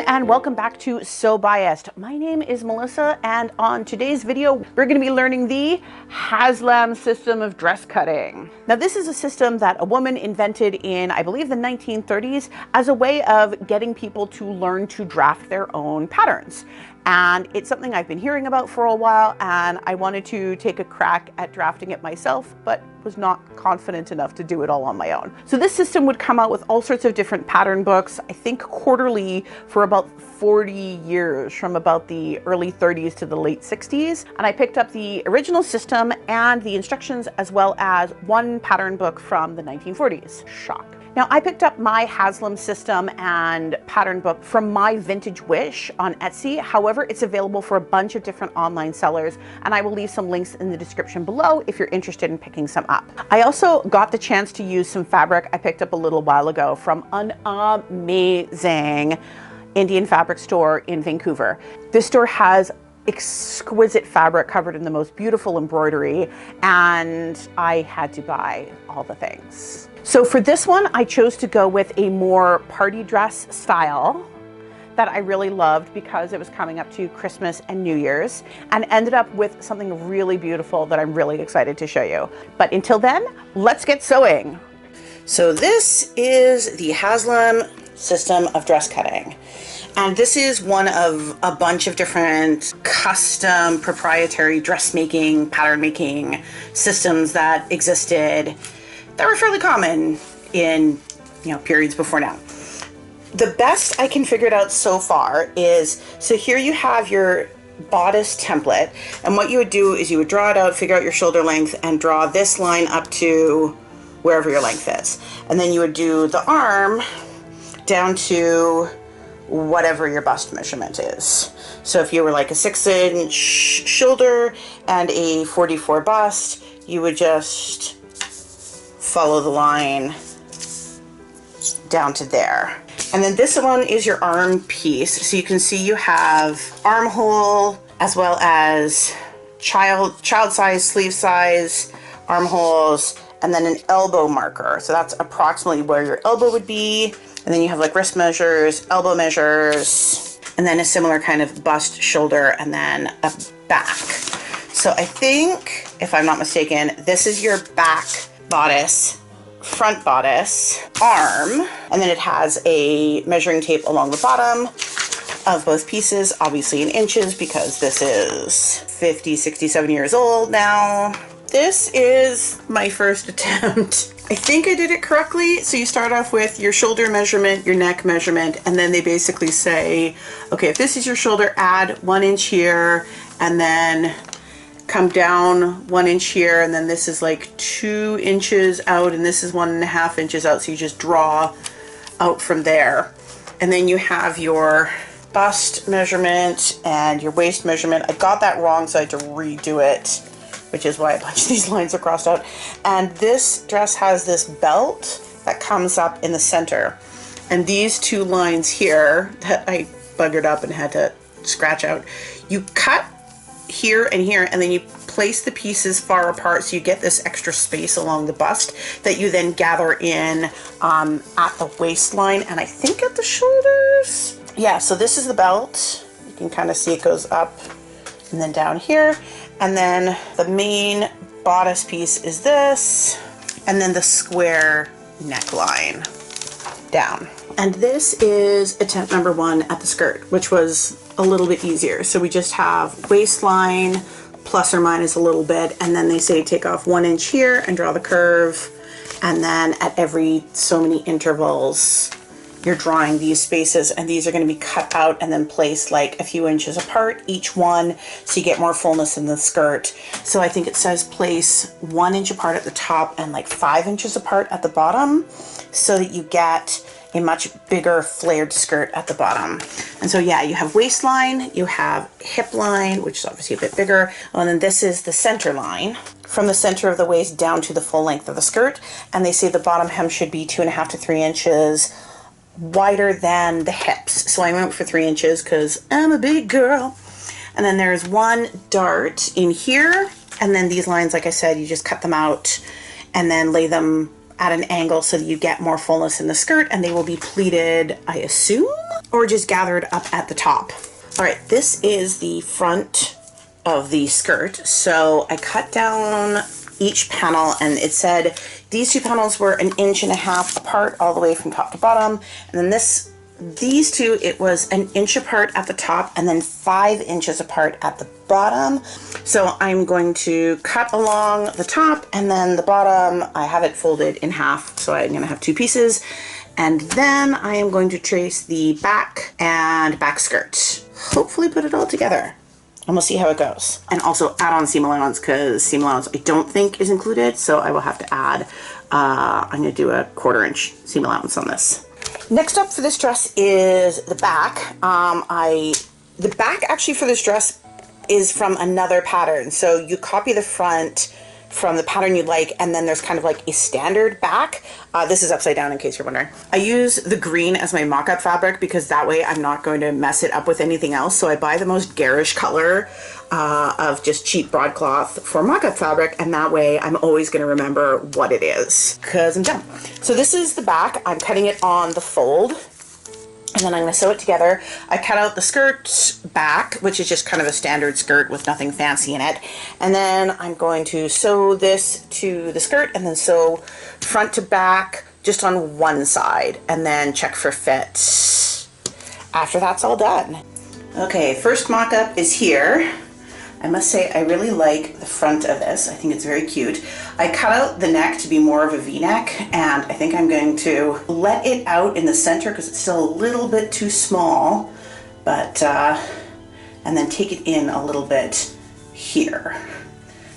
everyone, and welcome back to So Biased. My name is Melissa, and on today's video, we're going to be learning the Haslam System of Dresscutting. Now, this is a system that a woman invented in, I believe, the 1930s as a way of getting people to learn to draft their own patterns. And it's something I've been hearing about for a while, and I wanted to take a crack at drafting it myself, but was not confident enough to do it all on my own. So this system would come out with all sorts of different pattern books, I think quarterly for about 40 years, from about the early 30s to the late 60s. And I picked up the original system and the instructions, as well as one pattern book from the 1940s. Shock. Now, I picked up my Haslam system and pattern book from My Vintage Wish on Etsy. However, it's available for a bunch of different online sellers, and I will leave some links in the description below if you're interested in picking some up. I also got the chance to use some fabric I picked up a little while ago from an amazing Indian fabric store in Vancouver. This store has exquisite fabric covered in the most beautiful embroidery, and I had to buy all the things. So for this one, I chose to go with a more party dress style that I really loved because it was coming up to Christmas and New Year's, and ended up with something really beautiful that I'm really excited to show you. But until then, let's get sewing. So this is the Haslam System of Dresscutting. And this is one of a bunch of different custom proprietary dressmaking, pattern making systems that existed that were fairly common in, periods before now. The best I can figure it out so far is, so here you have your bodice template, and what you would do is you would draw it out, figure out your shoulder length, and draw this line up to wherever your length is. And then you would do the arm down to whatever your bust measurement is. So if you were like a 6-inch shoulder and a 44 bust, you would just follow the line down to there. And then this one is your arm piece. So you can see you have armhole as well as child size, sleeve size, armholes, and then an elbow marker. So that's approximately where your elbow would be. And then you have like wrist measures, elbow measures, and then a similar kind of bust, shoulder, and then a back. So I think, if I'm not mistaken, this is your back bodice, front bodice, arm, and then it has a measuring tape along the bottom of both pieces, obviously in inches because this is 50, 67 years old now. This is my first attempt. I think I did it correctly. So you start off with your shoulder measurement, your neck measurement, and then they basically say, okay, if this is your shoulder, add 1 inch here, and then come down 1 inch here, and then this is like 2 inches out, and this is 1.5 inches out. So you just draw out from there. And then you have your bust measurement and your waist measurement. I got that wrong, so I had to redo it, which is why a bunch of these lines are crossed out. And this dress has this belt that comes up in the center. And these two lines here that I buggered up and had to scratch out, you cut here and here, and then you place the pieces far apart so you get this extra space along the bust that you then gather in at the waistline and I think at the shoulders. Yeah, so this is the belt. You can kind of see it goes up and then down here. And then the main bodice piece is this, and then the square neckline down. And this is attempt number 1 at the skirt, which was a little bit easier. So we just have waistline plus or minus a little bit, and then they say take off 1 inch here and draw the curve, and then at every so many intervals you're drawing these spaces, and these are going to be cut out and then placed like a few inches apart each one, so you get more fullness in the skirt. So I think it says place 1 inch apart at the top and like 5 inches apart at the bottom, so that you get a much bigger flared skirt at the bottom. And so yeah, you have waistline, you have hip line, which is obviously a bit bigger, and then this is the center line from the center of the waist down to the full length of the skirt. And they say the bottom hem should be 2.5 to 3 inches wider than the hips. So I went for 3 inches because I'm a big girl. And then there's one dart in here, and then these lines, like I said, you just cut them out and then lay them at an angle so that you get more fullness in the skirt, and they will be pleated, I assume, or just gathered up at the top. All right, this is the front of the skirt. So I cut down each panel, and it said these two panels were 1.5 inches apart all the way from top to bottom. And then these two, it was 1 inch apart at the top and then 5 inches apart at the bottom. So I'm going to cut along the top, and then the bottom, I have it folded in half. So I'm gonna have 2 pieces. And then I am going to trace the back and back skirt. Hopefully put it all together. And we'll see how it goes. And also add on seam allowance, because seam allowance I don't think is included, so I will have to add, I'm gonna do a 1/4 inch seam allowance on this. Next up for this dress is the back. The back actually for this dress is from another pattern. So you copy the front from the pattern you like, and then there's kind of like a standard back. This is upside down in case you're wondering. I use the green as my mock-up fabric because that way I'm not going to mess it up with anything else. So I buy the most garish color of just cheap broadcloth for mock-up fabric, and that way I'm always going to remember what it is because I'm dumb. So this is the back. I'm cutting it on the fold, and then I'm going to sew it together. I cut out the skirt back, which is just kind of a standard skirt with nothing fancy in it. And then I'm going to sew this to the skirt and then sew front to back just on one side and then check for fit after that's all done. Okay, first mock-up is here. I must say I really like the front of this. I think it's very cute. I cut out the neck to be more of a V-neck, and I think I'm going to let it out in the center because it's still a little bit too small, but and then take it in a little bit here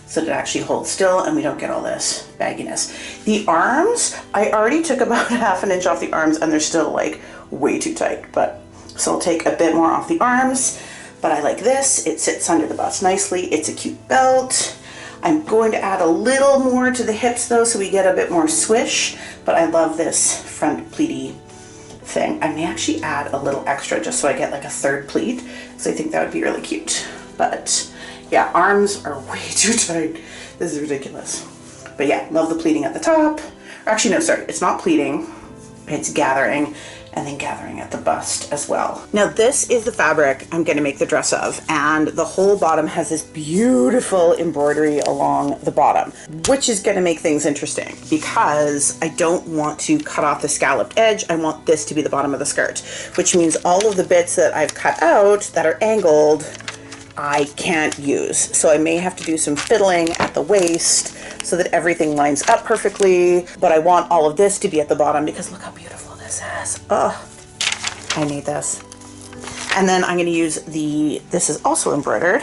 so that it actually holds still and we don't get all this bagginess. The arms, I already took about 1/2 inch off the arms and they're still like way too tight, but so I'll take a bit more off the arms. But I like this. It sits under the bust nicely. It's a cute belt. I'm going to add a little more to the hips though, so we get a bit more swish, but I love this front pleaty thing. I may actually add a little extra just so I get like a 3rd pleat, so I think that would be really cute. But yeah, arms are way too tight. This is ridiculous. But yeah, love the pleating at the top. Or actually, no, sorry, it's not pleating. It's gathering, and then gathering at the bust as well. Now this is the fabric I'm gonna make the dress of, and the whole bottom has this beautiful embroidery along the bottom, which is gonna make things interesting because I don't want to cut off the scalloped edge. I want this to be the bottom of the skirt, which means all of the bits that I've cut out that are angled, I can't use. So I may have to do some fiddling at the waist so that everything lines up perfectly, but I want all of this to be at the bottom because look how beautiful this is. Oh, I need this. And then I'm gonna use this is also embroidered,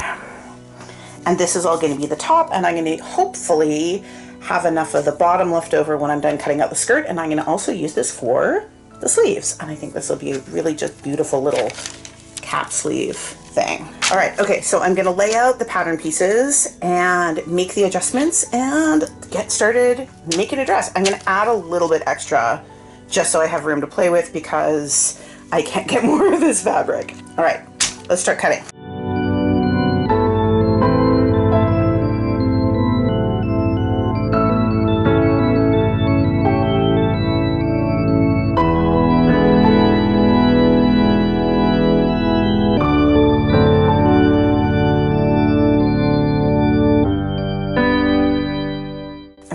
and this is all gonna be the top, and I'm gonna hopefully have enough of the bottom left over when I'm done cutting out the skirt, and I'm gonna also use this for the sleeves. And I think this will be a really just beautiful little cap sleeve thing. All right, okay, so I'm gonna lay out the pattern pieces and make the adjustments and get started making a dress. I'm gonna add a little bit extra just so I have room to play with because I can't get more of this fabric. All right, let's start cutting.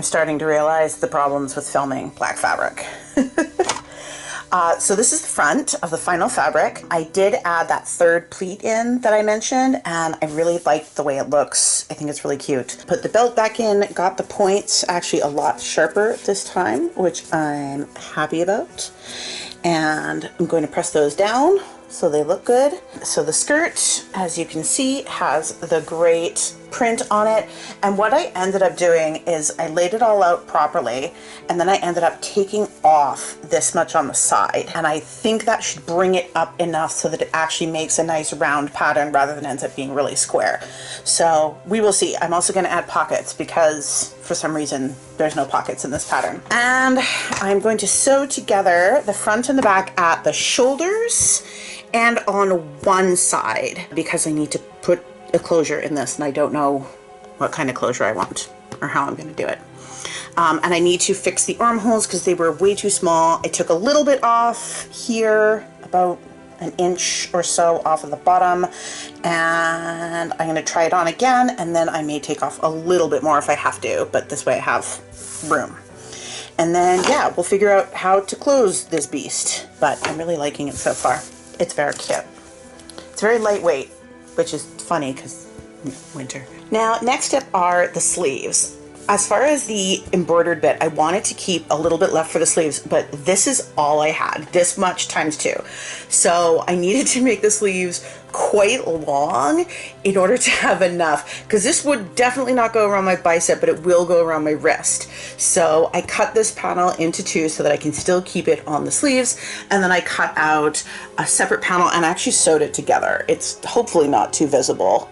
Starting to realize the problems with filming black fabric. So this is the front of the final fabric. I did add that 3rd pleat in that I mentioned, and I really like the way it looks. I think it's really cute. Put the belt back in, got the points actually a lot sharper this time, which I'm happy about. And I'm going to press those down so they look good. So the skirt, as you can see, has the great print on it. And what I ended up doing is I laid it all out properly, and then I ended up taking off this much on the side. And I think that should bring it up enough so that it actually makes a nice round pattern rather than ends up being really square. So we will see. I'm also gonna add pockets because for some reason there's no pockets in this pattern. And I'm going to sew together the front and the back at the shoulders and on one side because I need to put a closure in this and I don't know what kind of closure I want or how I'm going to do it. And I need to fix the armholes because they were way too small. I took a little bit off here, about an inch or so off of the bottom, and I'm going to try it on again, and then I may take off a little bit more if I have to, but this way I have room. And then, yeah, we'll figure out how to close this beast, but I'm really liking it so far. It's very cute. It's very lightweight, which is funny because winter. Now, next up are the sleeves. As far as the embroidered bit, I wanted to keep a little bit left for the sleeves, but this is all I had, this much times 2. So I needed to make the sleeves quite long in order to have enough, because this would definitely not go around my bicep, but it will go around my wrist. So I cut this panel into 2 so that I can still keep it on the sleeves, and then I cut out a separate panel and actually sewed it together. It's hopefully not too visible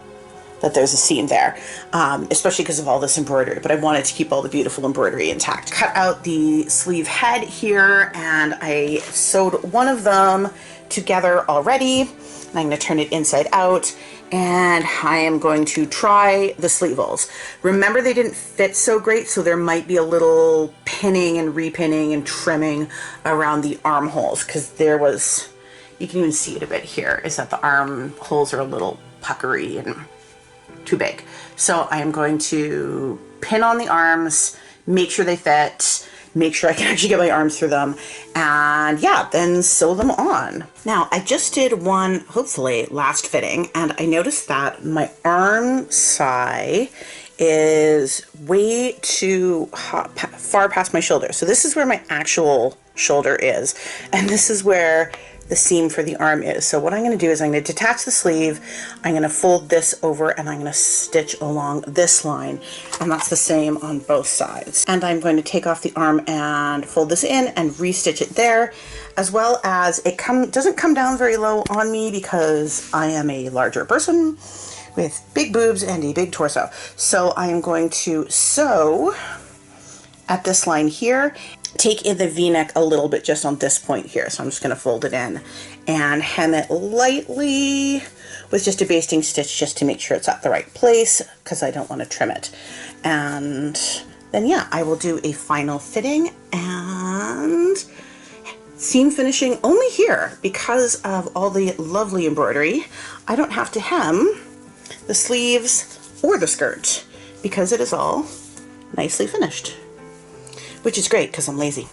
that there's a seam there, especially because of all this embroidery, but I wanted to keep all the beautiful embroidery intact. Cut out the sleeve head here, and I sewed one of them together already, and I'm going to turn it inside out, and I am going to try the sleeve holes. Remember, they didn't fit so great, so there might be a little pinning and repinning and trimming around the armholes, because there was, you can even see it a bit here, is that the armholes are a little puckery and too big. So I am going to pin on the arms, make sure they fit, make sure I can actually get my arms through them, and yeah, then sew them on. Now, I just did one, hopefully, last fitting, and I noticed that my arm side is way too far past my shoulder. So this is where my actual shoulder is, and this is where the seam for the arm is. So what I'm going to do is I'm going to detach the sleeve, I'm going to fold this over, and I'm going to stitch along this line, and that's the same on both sides. And I'm going to take off the arm and fold this in and restitch it there, as well as it doesn't come down very low on me because I am a larger person with big boobs and a big torso. So I am going to sew at this line here, take in the V-neck a little bit just on this point here. So I'm just going to fold it in and hem it lightly with just a basting stitch just to make sure it's at the right place, because I don't want to trim it. And then, yeah, I will do a final fitting and seam finishing only here. Because of all the lovely embroidery, I don't have to hem the sleeves or the skirt because it is all nicely finished, which is great because I'm lazy.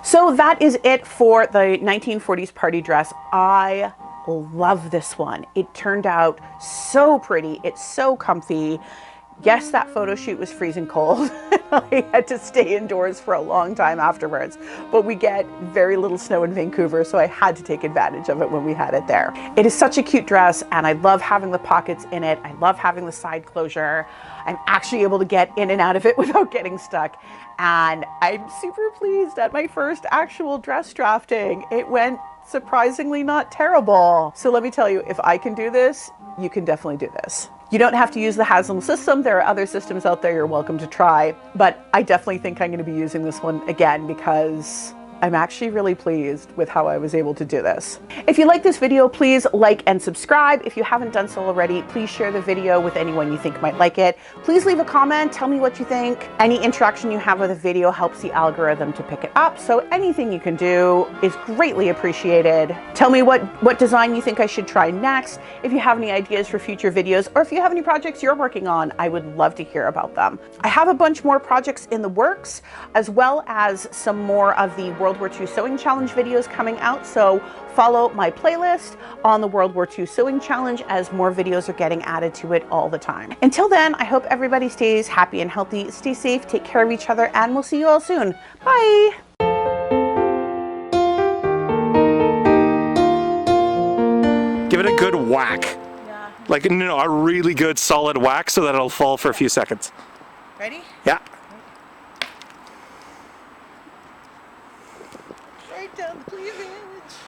So that is it for the 1940s party dress. I love this one. It turned out so pretty. It's so comfy. Yes, that photo shoot was freezing cold. I had to stay indoors for a long time afterwards, but we get very little snow in Vancouver, so I had to take advantage of it when we had it there. It is such a cute dress, and I love having the pockets in it. I love having the side closure. I'm actually able to get in and out of it without getting stuck, and I'm super pleased at my first actual dress drafting. It went surprisingly not terrible. So let me tell you, if I can do this, you can definitely do this. You don't have to use the Haslam system. There are other systems out there you're welcome to try, but I definitely think I'm going to be using this one again because I'm actually really pleased with how I was able to do this. If you like this video, please like and subscribe. If you haven't done so already, please share the video with anyone you think might like it. Please leave a comment, tell me what you think. Any interaction you have with a video helps the algorithm to pick it up, so anything you can do is greatly appreciated. Tell me what design you think I should try next. If you have any ideas for future videos, or if you have any projects you're working on, I would love to hear about them. I have a bunch more projects in the works, as well as some more of the World War II Sewing Challenge videos coming out, so follow my playlist on the World War II Sewing Challenge as more videos are getting added to it all the time. Until then, I hope everybody stays happy and healthy, stay safe, take care of each other, and we'll see you all soon. Bye! Give it a good whack. Yeah. Like, no, a really good solid whack so that it'll fall for a few seconds. Ready? Yeah. Right down the cleavage.